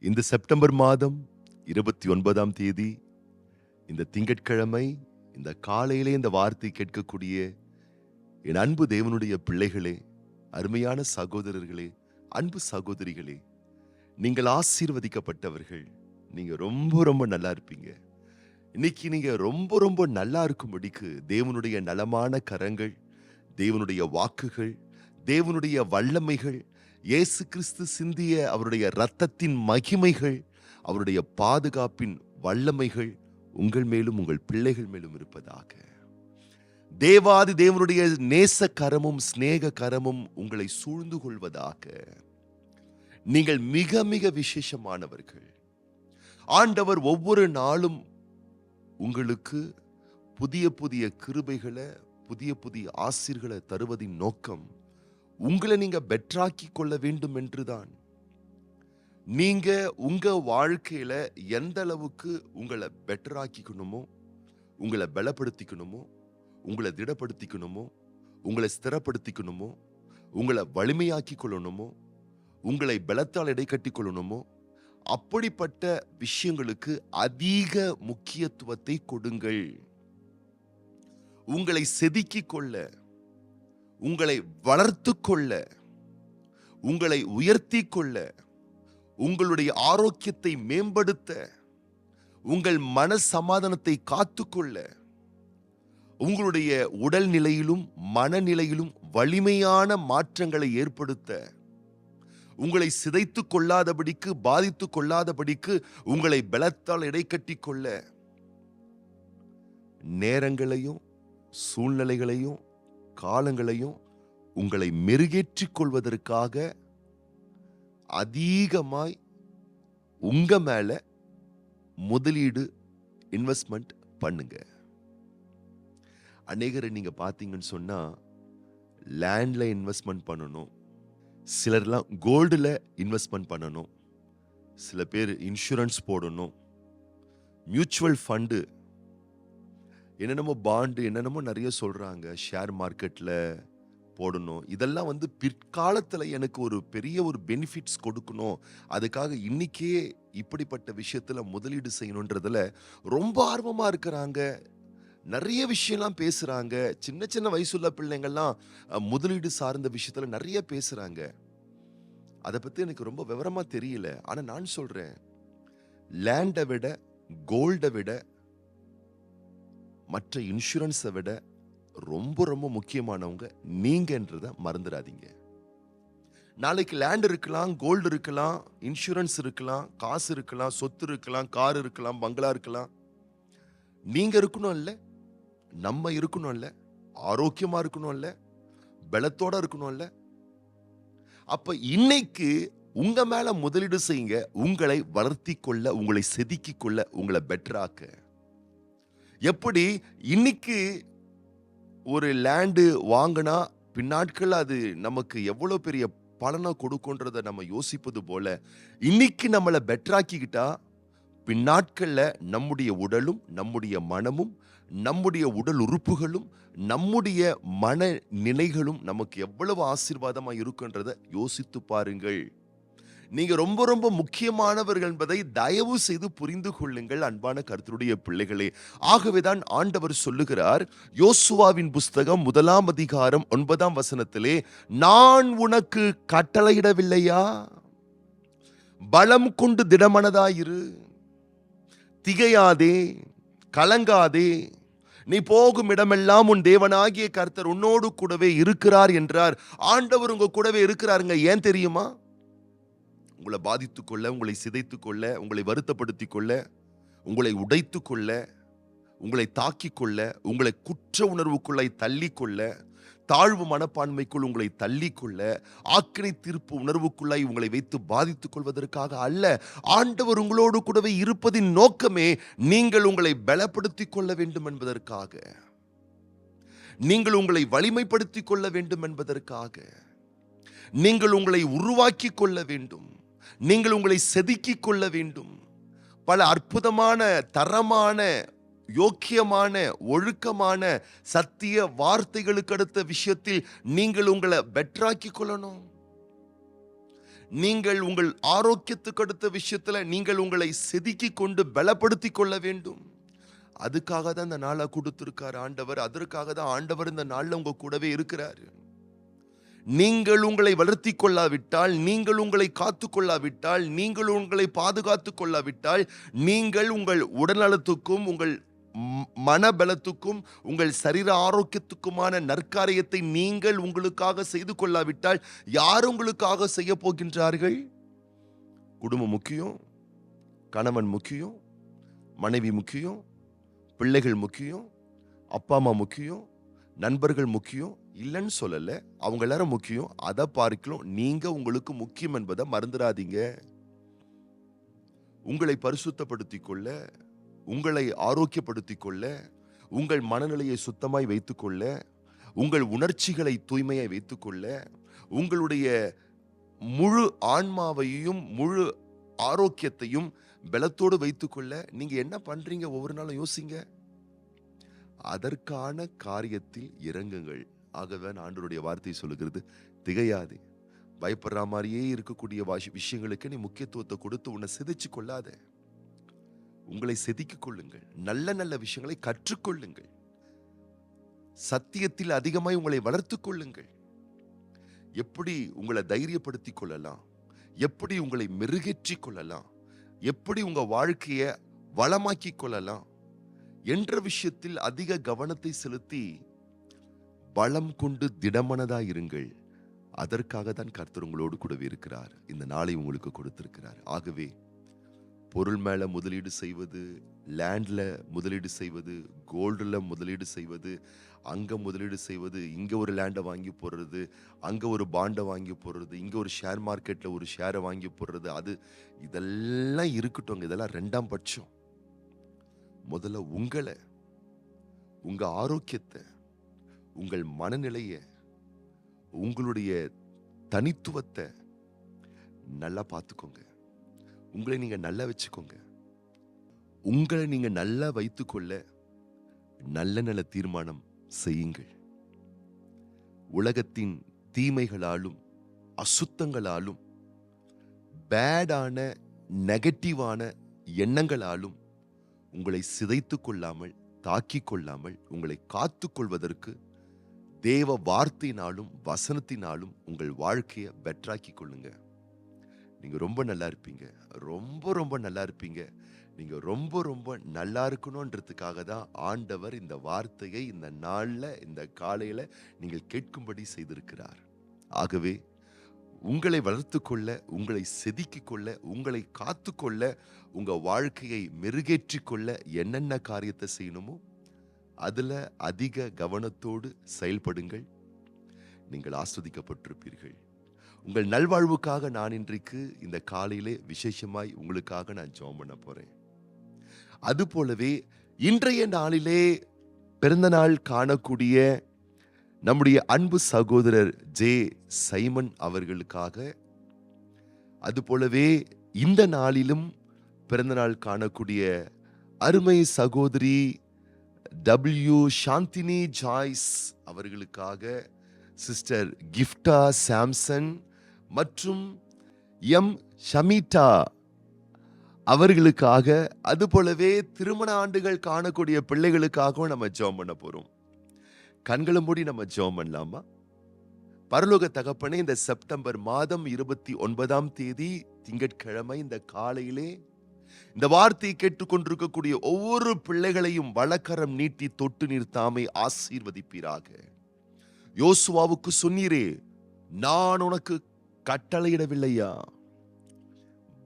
இந்த செப்டம்பர் மாதம் 29ஆம் தேதி இந்த திங்கட்கிழமை இந்த காலையிலே இந்த வார்த்தை கேட்கக்கூடிய என் அன்பு தேவனுடைய பிள்ளைகளே, அருமையான சகோதரர்களே, அன்பு சகோதரிகளே, நீங்கள் ஆசீர்வதிக்கப்பட்டவர்கள். நீங்க ரொம்ப ரொம்ப நல்லா இருப்பீங்க. இன்னைக்கு நீங்க ரொம்ப ரொம்ப நல்லா இருக்கும்படிக்கு தேவனுடைய நலமான கரங்கள், தேவனுடைய வாக்குகள், தேவனுடைய வல்லமைகள், இயேசு கிறிஸ்து சிந்திய அவருடைய இரத்தத்தின் மகிமைகள், அவருடைய பாதுகாப்பின் வல்லமைகள் உங்கள் மேலும் உங்கள் பிள்ளைகள் மேலும் இருப்பதாக. தேவாதி தேவனுடைய நேச கரமும் சிநேக கரமும் உங்களை சூழ்ந்து கொள்வதாக. நீங்கள் மிக மிக விசேஷமானவர்கள். ஆண்டவர் ஒவ்வொரு நாளும் உங்களுக்கு புதிய புதிய கிருபைகளை, புதிய புதிய ஆசீர்களை தருவதின் நோக்கம் உங்களை நீங்க பெற்றாக்கி கொள்ள வேண்டும் என்றுதான். நீங்க உங்க வாழ்க்கையில எந்த அளவுக்கு உங்களை பெட்டராக்கிக்கணுமோ, உங்களை பலப்படுத்திக்கணுமோ, உங்களை திடப்படுத்திக்கணுமோ, உங்களை ஸ்திரப்படுத்திக்கணுமோ, உங்களை வலிமையாக்கி கொள்ளணுமோ, உங்களை பலத்தால் இடை கட்டி கொள்ளணுமோ, அப்படிப்பட்ட விஷயங்களுக்கு அதிக முக்கியத்துவத்தை கொடுங்கள். உங்களை செதுக்கிக் கொள்ள, உங்களை வளர்த்து கொள்ள, உங்களை உயர்த்தி கொள்ள, உங்களுடைய ஆரோக்கியத்தை மேம்படுத்த, உங்கள் மன சமாதானத்தை காத்துக்கொள்ள, உங்களுடைய உடல் நிலையிலும் மனநிலையிலும் வலிமையான மாற்றங்களை ஏற்படுத்த, உங்களை சிதைத்துக் கொள்ளாதபடிக்கு, பாதித்துக் கொள்ளாதபடிக்கு, உங்களை பலத்தால் இடைக்கட்டி கொள்ள நேரங்களையும் சூழ்நிலைகளையும் காலங்களையும் உங்களை மெருகேற்றிக் கொள்வதற்காக அதிகமாய் உங்க மேல முதலீடு இன்வெஸ்ட்மெண்ட் பண்ணுங்க. அநேகரை நீங்க பாத்தீங்கன்னு சொன்னா லேண்ட்ல இன்வெஸ்ட்மெண்ட் பண்ணணும், சிலர்லாம் கோல்டுல இன்வெஸ்ட்மெண்ட் பண்ணணும், சில பேர் இன்சூரன்ஸ் போடணும், மியூச்சுவல் ஃபண்டு, என்னென்னமோ பாண்டு, என்னென்னமோ நிறைய சொல்றாங்க, ஷேர் மார்க்கெட்ல போடணும். இதெல்லாம் பிற்காலத்துல எனக்கு ஒரு பெரிய ஒரு பெனிஃபிட்ஸ் கொடுக்கணும், அதுக்காக இன்னைக்கே இப்படிப்பட்ட விஷயத்துல முதலீடு செய்யணுன்றதுல ரொம்ப ஆர்வமா இருக்கிறாங்க. நிறைய விஷயம்லாம் பேசுறாங்க. சின்ன சின்ன வயசுள்ள பிள்ளைங்கள்லாம் முதலீடு சார்ந்த விஷயத்துல நிறைய பேசுறாங்க. அதை பத்தி எனக்கு ரொம்ப விவரமா தெரியல. ஆனா நான் சொல்றேன், லேண்டை விட, கோல்டை விட, மற்ற இன்சூரன்ஸை விட ரொம்ப ரொம்ப முக்கியமானவங்க நீங்கன்றதை மறந்துடாதீங்க. நாளைக்கு லேண்ட் இருக்கலாம், கோல்டு இருக்கலாம், இன்சூரன்ஸ் இருக்கலாம், காசு இருக்கலாம், சொத்து இருக்கலாம், கார் இருக்கலாம், பங்களா இருக்கலாம். நீங்க இருக்கணும் இல்ல, நம்ம இருக்கணும் இல்ல, ஆரோக்கியமா இருக்கணும் இல்ல, பலத்தோட இருக்கணும் இல்ல. அப்ப இன்னைக்கு உங்க மேல முதலீடு செய்யுங்க. உங்களை வளர்த்தி கொள்ள, உங்களை செதுக்கி கொள்ள, உங்களை பெட்டராக்க. எப்படி இன்னைக்கு ஒரு லேண்டு வாங்கினா பின்னாட்கள் அது நமக்கு எவ்வளவு பெரிய பலனை கொடுக்கும்ன்றத நம்ம யோசிப்பது போல, இன்னைக்கு நம்மளை பெட்டராக்கிக்கிட்டா பின்னாட்கள்ல நம்முடைய உடலும், நம்முடைய மனமும், நம்முடைய உடல் உறுப்புகளும், நம்முடைய மன நிலைகளும் நமக்கு எவ்வளவு ஆசீர்வாதமா இருக்குன்றத யோசித்து பாருங்கள். நீங்க ரொம்ப ரொம்ப முக்கியமானவர்கள் என்பதை தயவு செய்து புரிந்து கொள்ளுங்கள் அன்பான கர்த்தருடைய பிள்ளைகளே. ஆகவேதான் ஆண்டவர் சொல்லுகிறார், யோசுவாவின் புஸ்தகம் 1ஆம் அதிகாரம் 9ஆம் வசனத்திலே, நான் உனக்கு கட்டளையிடவில்லையா? பலம் கொண்டு திடமனதாயிரு, திகையாதே, கலங்காதே, நீ போகும் இடமெல்லாம் உன் தேவனாகிய கர்த்தர் உன்னோடு கூடவே இருக்கிறார் என்றார். ஆண்டவர் உங்க கூடவே இருக்கிறாருங்க. ஏன் தெரியுமா? உங்களை பாதித்துக் கொள்ள, உங்களை சிதைத்துக் கொள்ள, உங்களை வருத்தப்படுத்திக் கொள்ள, உங்களை உடைத்து கொள்ள, உங்களை தாக்கிக் கொள்ள, உங்களை குற்ற உணர்வுக்குள்ளே தள்ளிக்கொள்ள, தாழ்வு மனப்பான்மைக்குள் உங்களை தள்ளிக்கொள்ள, ஆக்கினை தீர்ப்பு உணர்வுக்குள்ளாய் உங்களை வைத்து பாதித்துக் கொள்வதற்காக அல்ல. ஆண்டவர் உங்களோடு கூடவே இருப்பதின் நோக்கமே நீங்கள் உங்களை பலப்படுத்திக் கொள்ள வேண்டும் என்பதற்காக, நீங்கள் உங்களை வலிமைப்படுத்திக் கொள்ள வேண்டும் என்பதற்காக, நீங்கள் உங்களை உருவாக்கி கொள்ள வேண்டும், நீங்கள் உங்களை செதுக்கிக் கொள்ள வேண்டும். பல அற்புதமான, தரமான, யோக்கியமான, ஒழுக்கமான, சத்திய வார்த்தைகளுக்கு அடுத்த விஷயத்தில் நீங்கள் உங்களை பெட்டராக்கி கொள்ளணும். நீங்கள் உங்கள் ஆரோக்கியத்துக்கு அடுத்த விஷயத்துல நீங்கள் உங்களை செதுக்கிக் கொண்டு பலப்படுத்திக் கொள்ள வேண்டும். அதுக்காக தான் இந்த நாளை கொடுத்திருக்காரு ஆண்டவர். அதற்காக தான் ஆண்டவர் இந்த நாள்ல உங்க கூடவே இருக்கிறாரு. நீங்கள் உங்களை வளர்த்திக் கொள்ளாவிட்டால், நீங்கள் உங்களை காத்துக் கொள்ளாவிட்டால், நீங்கள் உங்களை பாதுகாத்துக் கொள்ளாவிட்டால், நீங்கள் உங்கள் உடல்நலத்துக்கும் உங்கள் மனபலத்துக்கும் உங்கள் சரீர ஆரோக்கியத்துக்குமான நற்காரியத்தை நீங்கள் உங்களுக்காக செய்து கொள்ளாவிட்டால் யார் உங்களுக்காக செய்ய போகின்றார்கள்? குடும்பம் முக்கியம், கணவன் முக்கியம், மனைவி முக்கியம், பிள்ளைகள் முக்கியம், அப்பா அம்மா முக்கியம், நண்பர்கள் முக்கியம் இல்லைன்னு சொல்லல. அவங்க எல்லாரும் முக்கியம். அதை பார்க்கலாம் நீங்க உங்களுக்கு முக்கியம் என்பதை மறந்துடாதீங்க. உங்களை பரிசுத்தப்படுத்திக் கொள்ள, உங்களை ஆரோக்கியப்படுத்திக் கொள்ள, உங்கள் மனநிலையை சுத்தமாய் வைத்துக்கொள்ள, உங்கள் உணர்ச்சிகளை தூய்மையாய் வைத்துக்கொள்ள, உங்களுடைய முழு ஆன்மாவையும் முழு ஆரோக்கியத்தையும் பலத்தோடு வைத்துக்கொள்ள நீங்க என்ன பண்றீங்க? ஒவ்வொரு நாளும் யோசிங்க. அதற்கான காரியத்தில் இறங்குங்கள். ஆகவே ஆண்டவருடைய வார்த்தை சொல்லுகிறது, திகையாது. பயப்படுற மாதிரியே இருக்கக்கூடிய விஷயங்களுக்கு நீ முக்கியத்துவத்தை கொடுத்து உன்னை சிதைச்சு கொள்ளாத. உங்களை செதுக்கிக் கொள்ளுங்கள். நல்ல நல்ல விஷயங்களை கற்றுக்கொள்ளுங்கள். சத்தியத்தில் அதிகமாய் உங்களை வளர்த்துக் கொள்ளுங்கள். எப்படி உங்களை தைரியப்படுத்திக் கொள்ளலாம், எப்படி உங்களை மெருகேற்றிக் கொள்ளலாம், எப்படி உங்க வாழ்க்கையை வளமாக்கிக் கொள்ளலாம் என்ற விஷயத்தில் அதிக கவனத்தை செலுத்தி பலம் கொண்டு திடமனதாயிருங்கள். அதற்காக தான் கர்த்தர் உங்களோடு கூடவே இருக்கிறார். இந்த நாளை உங்களுக்கு கொடுத்திருக்கிறார். ஆகவே பொருள் மேல முதலீடு செய்வது, லேண்ட்ல முதலீடு செய்வது, கோல்டுல முதலீடு செய்வது, அங்க முதலீடு செய்வது, இங்க ஒரு லேண்டை வாங்கி போடுறது, அங்க ஒரு பாண்டை வாங்கி போடுறது, இங்க ஒரு ஷேர் மார்க்கெட்ல ஒரு ஷேரை வாங்கி போடுறது, அது இதெல்லாம் இருக்கட்டும். இதெல்லாம் 2ஆம் பட்சம். முதல்ல உங்களை, உங்க ஆரோக்கியத்தை, உங்கள் மனநிலையை, உங்களுடைய தனித்துவத்தை நல்லா பார்த்துக்கோங்க. உங்களை நீங்க நல்லா வச்சுக்கோங்க. உங்களை நீங்க நல்லா வைத்துக்கொள்ள நல்ல நல்ல தீர்மானம் செய்யுங்கள். உலகத்தின் தீமைகளாலும் அசுத்தங்களாலும் பேடான நெகட்டிவான எண்ணங்களாலும் உங்களை சிதைத்து கொள்ளாமல், தாக்கிக் கொள்ளாமல், உங்களை காத்துக் கொள்வதற்கு தேவ வார்த்தையினாலும் வசனத்தினாலும் உங்கள் வாழ்க்கையை பெட்டராக்கி கொள்ளுங்க. நீங்க ரொம்ப நல்லா இருப்பீங்க. ரொம்ப ரொம்ப நல்லா இருப்பீங்க. நீங்க ரொம்ப ரொம்ப நல்லா இருக்கணும்ன்றதுக்காக தான் ஆண்டவர் இந்த வார்த்தையை இந்த நாள்ல, இந்த காலையில நீங்கள் கேட்கும்படி செய்திருக்கிறார். ஆகவே உங்களை வளர்த்து கொள்ள, உங்களை செதுக்கிக் கொள்ள, உங்களை காத்துக்கொள்ள, உங்க வாழ்க்கையை மெருகேற்றிக் கொள்ள என்னென்ன காரியத்தை செய்யணுமோ அதுல அதிக கவனத்தோடு செயல்படுங்கள். நீங்கள் ஆஸ்வதிக்கப்பட்டிருப்பீர்கள். உங்கள் நல்வாழ்வுக்காக நான் இன்றைக்கு இந்த காலையிலே விசேஷமாய் உங்களுக்காக நான் ஜெபம் பண்ண போறேன். அது போலவே இன்றைய நாளிலே பிறந்த நாள் காணக்கூடிய நம்முடைய அன்பு சகோதரர் ஜே சைமன் அவர்களுக்காக, அது போலவே இந்த நாளிலும் பிறந்த நாள் காணக்கூடிய அருமை சகோதரி டபிள்யூ சாந்தினி ஜாய்ஸ் அவர்களுக்காக, சிஸ்டர் கிஃப்டா சாம்சன் மற்றும் எம் ஷமிட்டா அவர்களுக்காக, அது போலவே திருமண ஆண்டுகள் காணக்கூடிய பிள்ளைகளுக்காகவும் நம்ம ஜெபம் பண்ண போறோம். கண்களை மூடி நம்ம ஜெபம் பண்ணலாமா? பரலோக தகப்பனே, இந்த செப்டம்பர் மாதம் 29ஆம் தேதி திங்கட்கிழமை இந்த காலையிலே இந்த வார்த்தையை கேட்டுக்கொண்டிருக்கக்கூடிய ஒவ்வொரு பிள்ளைகளையும் வலக்கரம் நீட்டி தொட்டு நீர் தாமே ஆசீர்வதிப்பீராக. யோசுவாவுக்கு சொன்னீரே, நான் உனக்கு கட்டளையிடவில்லையா?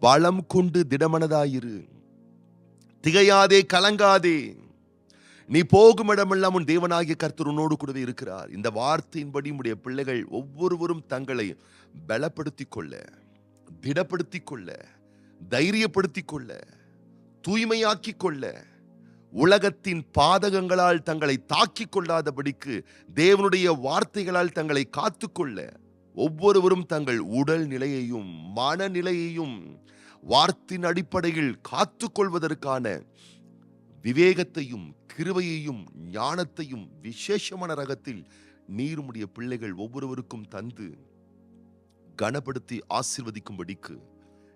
பலம் கொண்டு திடமனதாயிரு, திகையாதே, கலங்காதே. நீ போகும் இடமெல்லாம் உன் தேவனாகிய கர்த்தர் உன்னோடு கூடவே இருக்கிறார். இந்த வார்த்தையின்படி உடைய பிள்ளைகள் ஒவ்வொருவரும் தங்களை பலப்படுத்திக் கொள்ள, திடப்படுத்திக் கொள்ள, தைரியப்படுத்திக் கொள்ள, தூய்மையாக்கிக் கொள்ள, உலகத்தின் பாதகங்களால் தங்களை தாக்கிக் கொள்ளாதபடிக்கு தேவனுடைய வார்த்தைகளால் தங்களை காத்துக்கொள்ள ஒவ்வொருவரும் தங்கள் உடல் நிலையையும் மனநிலையையும் வார்த்தையின் அடிப்படையில் காத்துக்கொள்வதற்கான விவேகத்தையும் கிருபையையும் ஞானத்தையும் விசேஷமான ரகத்தில் நீருமுடைய பிள்ளைகள் ஒவ்வொருவருக்கும் தந்து கனப்படுத்தி ஆசீர்வதிக்கும்படிக்கு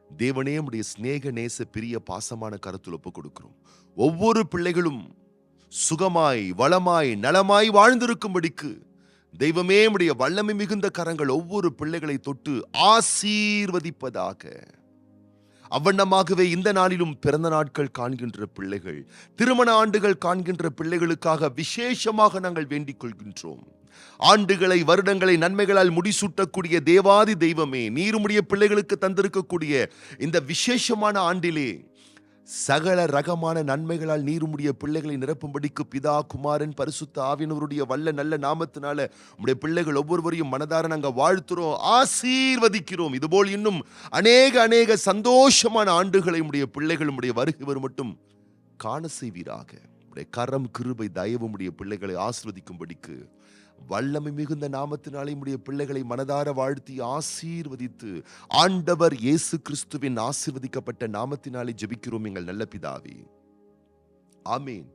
தேவனே உம்முடைய சிநேக நேச பிரிய பாசமான கரத்தில் ஒப்பு கொடுக்கிறோம். ஒவ்வொரு பிள்ளைகளும் சுகமாய் வளமாய் நலமாய் வாழ்ந்திருக்கும்படிக்கு தெய்வமே உம்முடைய வல்லமை மிகுந்த கரங்கள் ஒவ்வொரு பிள்ளைகளை தொட்டு ஆசீர்வதிப்பதாக. அவ்வண்ணமாகவே இந்த நாளிலும் பிறந்த நாட்கள் காண்கின்ற பிள்ளைகள், திருமண ஆண்டுகள் காண்கின்ற பிள்ளைகளுக்காக விசேஷமாக நாங்கள் வேண்டிக் கொள்கின்றோம். ஆண்டுகளை வருடங்களை நன்மைகளால் முடிசூட்டக்கூடிய தேவாதி தெய்வமே, நீர் உம்முடைய பிள்ளைகளுக்கு தந்திருக்கக்கூடிய இந்த விசேஷமான ஆண்டிலே சகல ரகமான நன்மைகளால் நீர் உம்முடைய பிள்ளைகளை நிரப்பும்படிக்கு பிதா குமாரன் பரிசுத்த ஆவியானவருடைய வல்ல நல்ல நாமத்தினால உம்முடைய பிள்ளைகள் ஒவ்வொருவரையும் மனதார நாங்கள் வாழ்த்துறோம், ஆசீர்வதிக்கிறோம். இதுபோல் இன்னும் அநேக சந்தோஷமான ஆண்டுகளை உம்முடைய பிள்ளைகள் உம்முடைய வருகை வரும் மட்டும் காண செய்வீராக. உம்முடைய கரம் கிருபை தயவு உம்முடைய பிள்ளைகளை ஆசீர்வதிக்கும்படிக்கு வல்லமை மிகுந்த நாமத்தினாலே உம்முடைய பிள்ளைகளை மனதார வாழ்த்தி ஆசீர்வதித்து ஆண்டவர் இயேசு கிறிஸ்துவின் ஆசீர்வதிக்கப்பட்ட நாமத்தினாலே ஜெபிக்கிறோம் எங்கள் நல்ல பிதாவே, ஆமேன்.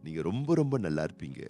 நீங்க ரொம்ப நல்லா இருப்பீங்க.